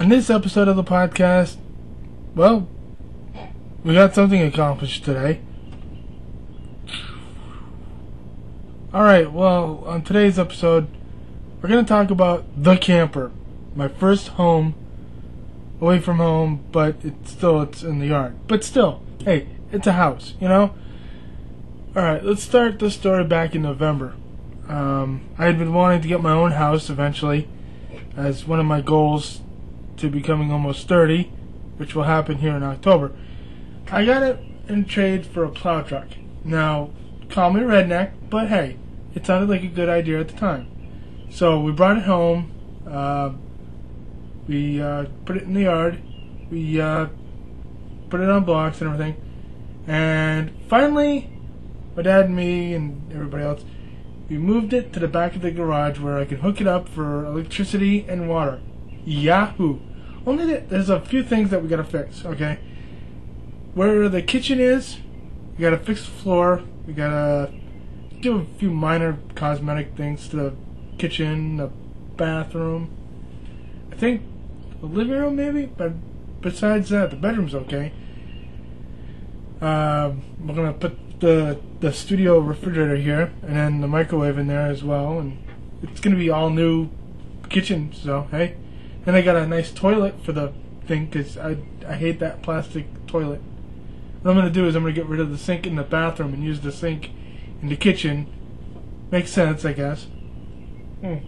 On this episode of the podcast, well, we got something accomplished today. Alright, well, on today's episode, we're going to talk about the camper. My first home, away from home, but it's in the yard. But still, hey, it's a house, you know? Alright, let's start the story back in November. I had been wanting to get my own house eventually, as one of my goals to becoming almost 30, which will happen here in October. I got it in trade for a plow truck. Now, call me redneck, but hey, it sounded like a good idea at the time. So we brought it home, we put it in the yard, we put it on blocks and everything, and finally, my dad and me and everybody else, we moved it to the back of the garage where I can hook it up for electricity and water. Yahoo! Only there's a few things that we gotta fix, okay? Where the kitchen is, we gotta fix the floor, we gotta do a few minor cosmetic things to the kitchen, the bathroom. I think the living room maybe, but besides that, the bedroom's okay. We're gonna put the studio refrigerator here, and then the microwave in there as well, and it's gonna be all new kitchen, so hey. Then I got a nice toilet for the thing, because I hate that plastic toilet. What I'm going to do is I'm going to get rid of the sink in the bathroom and use the sink in the kitchen. Makes sense, I guess. And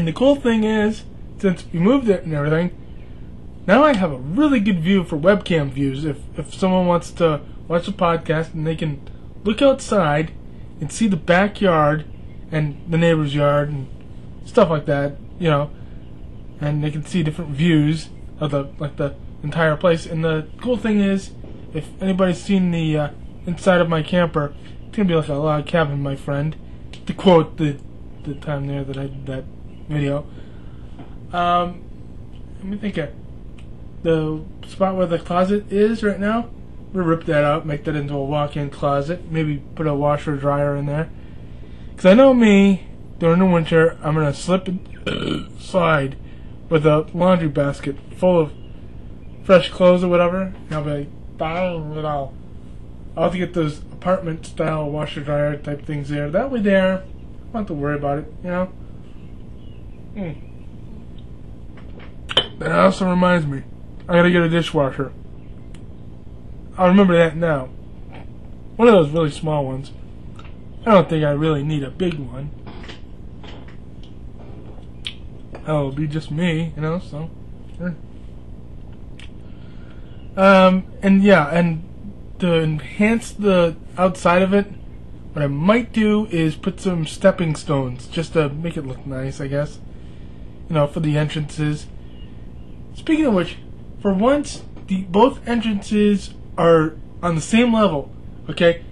the cool thing is, since we moved it and everything, now I have a really good view for webcam views. If someone wants to watch a podcast and they can look outside and see the backyard and the neighbor's yard and stuff like that, you know, and they can see different views of the entire place. And the cool thing is, if anybody's seen the inside of my camper, it's gonna be like a log cabin, my friend, to quote the time there that I did that video. Let me think of the spot where the closet is right now. We'll rip that out, make that into a walk-in closet, maybe put a washer dryer in there. Because I know me, during the winter, I'm going to slip and slide with a laundry basket full of fresh clothes or whatever. And I'll be like, bang, you know. I'll have to get those apartment-style washer-dryer type things there. That way there, I don't have to worry about it, you know. That also reminds me, I got to get a dishwasher. I'll remember that now. One of those really small ones. I don't think I really need a big one. It'll be just me, you know, so. And yeah, and to enhance the outside of it, what I might do is put some stepping stones, just to make it look nice, I guess. You know, for the entrances. Speaking of which, for once, both entrances are on the same level, okay?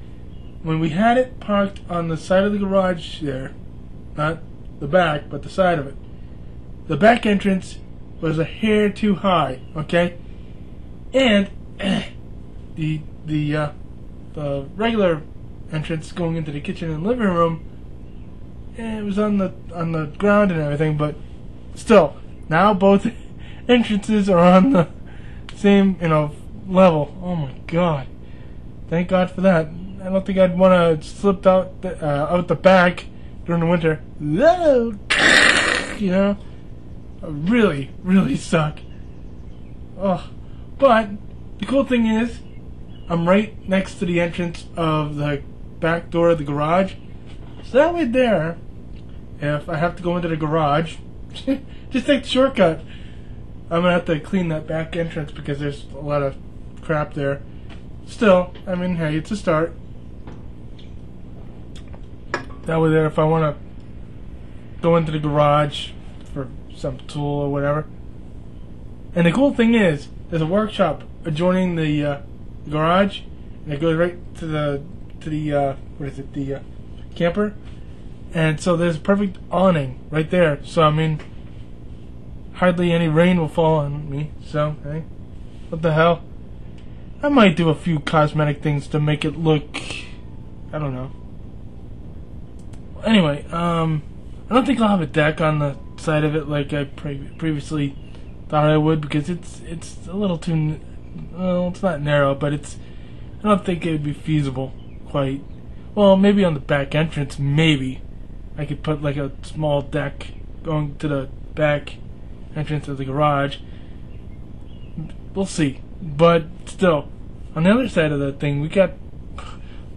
When we had it parked on the side of the garage there, not the back, but the side of it, the back entrance was a hair too high, okay? And the regular entrance going into the kitchen and living room, it was on the ground and everything, but still, now both entrances are on the same, you know, level. Oh my God! Thank God for that. I don't think I'd want to slip out the back during the winter. You know, I really suck. Oh, but the cool thing is, I'm right next to the entrance of the back door of the garage. So that way there, if I have to go into the garage, just take the shortcut. I'm gonna have to clean that back entrance because there's a lot of crap there. Still, I mean, hey, it's a start. That way there, if I want to go into the garage for some tool or whatever. And the cool thing is, there's a workshop adjoining the garage, and it goes right to the what is it, the camper. And so there's a perfect awning right there. So I mean, hardly any rain will fall on me. So hey, what the hell? I might do a few cosmetic things to make it look, I don't know. Anyway, I don't think I'll have a deck on the side of it like I previously thought I would, because it's a little too, well, it's not narrow, but I don't think it would be feasible quite. Well, maybe on the back entrance, maybe I could put like a small deck going to the back entrance of the garage. We'll see. But still, on the other side of that thing, we got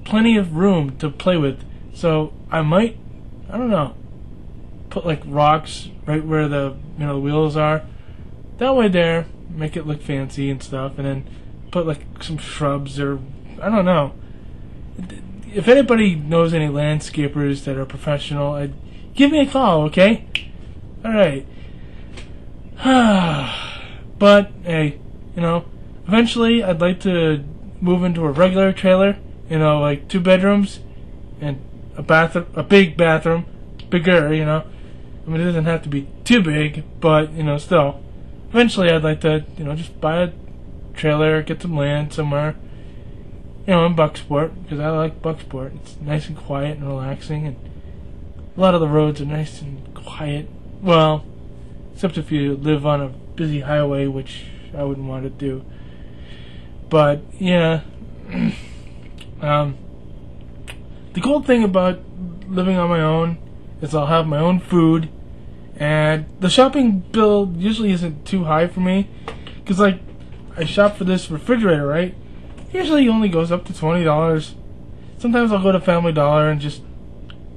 plenty of room to play with. So I might, I don't know, put like rocks right where the wheels are. That way there, make it look fancy and stuff, and then put like some shrubs, or I don't know. If anybody knows any landscapers that are professional, give me a call, okay? Alright. But, hey, eventually I'd like to move into a regular trailer, like 2 bedrooms and a big bathroom, bigger, I mean, it doesn't have to be too big, but, still. Eventually I'd like to, just buy a trailer, get some land somewhere, in Bucksport, because I like Bucksport. It's nice and quiet and relaxing, and a lot of the roads are nice and quiet. Well, except if you live on a busy highway, which I wouldn't want to do. But, yeah. The cool thing about living on my own is I'll have my own food, and the shopping bill usually isn't too high for me, because, like, I shop for this refrigerator, right? Usually only goes up to $20. Sometimes I'll go to Family Dollar and just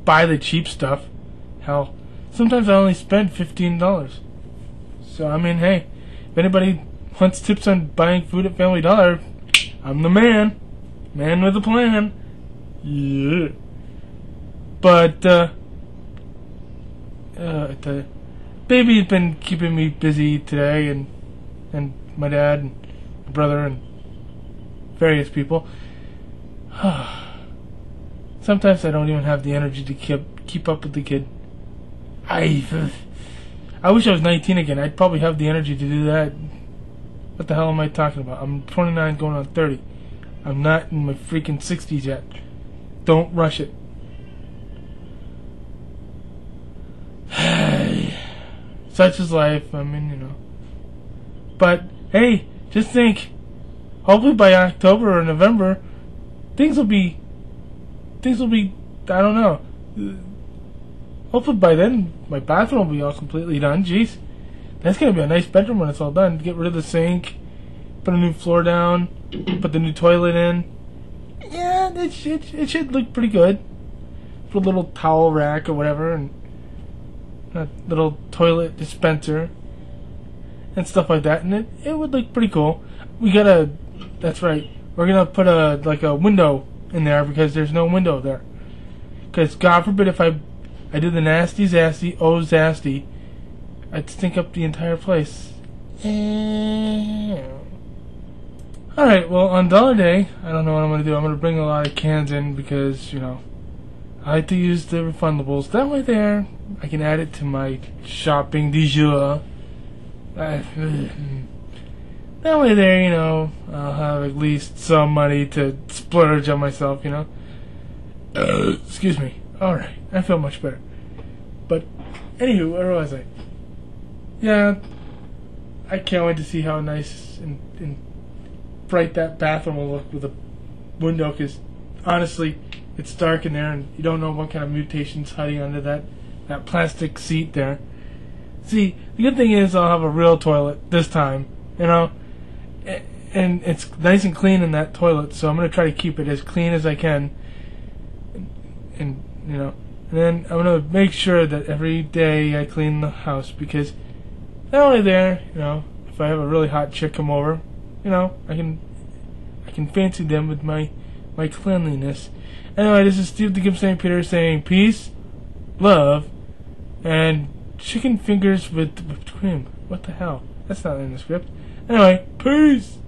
buy the cheap stuff. Hell, sometimes I only spend $15. So, I mean, hey, if anybody wants tips on buying food at Family Dollar, I'm the man. Man with a plan. Yeah. But, the baby's been keeping me busy today, and my dad and my brother and various people. Sometimes I don't even have the energy to keep up with the kid. I wish I was 19 again. I'd probably have the energy to do that. What the hell am I talking about? I'm 29 going on 30. I'm not in my freaking 60s yet. Don't rush it. Such is life. I mean, But, hey, just think. Hopefully by October or November, things will be, I don't know. Hopefully by then, my bathroom will be all completely done. Jeez. That's going to be a nice bedroom when it's all done. Get rid of the sink, put a new floor down, put the new toilet in. Yeah, it should look pretty good. Put a little towel rack or whatever, and a little toilet dispenser, and stuff like that. And it would look pretty cool. That's right, we're going to put a window in there, because there's no window there. Because God forbid if I do the nasty zasty, oh zasty, I'd stink up the entire place. Alright, well, on Dollar Day, I don't know what I'm going to do. I'm going to bring a lot of cans in, because, I like to use the refundables. That way there, I can add it to my shopping du jour. That way there, I'll have at least some money to splurge on myself, Excuse me. Alright, I feel much better. But, anywho, where was I? Yeah, I can't wait to see how nice and bright that bathroom will look with a window, because, honestly, it's dark in there, and you don't know what kind of mutation's hiding under that plastic seat there. See, the good thing is I'll have a real toilet this time, and it's nice and clean in that toilet, so I'm going to try to keep it as clean as I can, and then I'm going to make sure that every day I clean the house, because not only there, if I have a really hot chick come over, I can fancy them with my cleanliness. Anyway, this is Steve the Gibb St. Peter saying peace, love, and chicken fingers with whipped cream. What the hell? That's not in the script. Anyway, peace!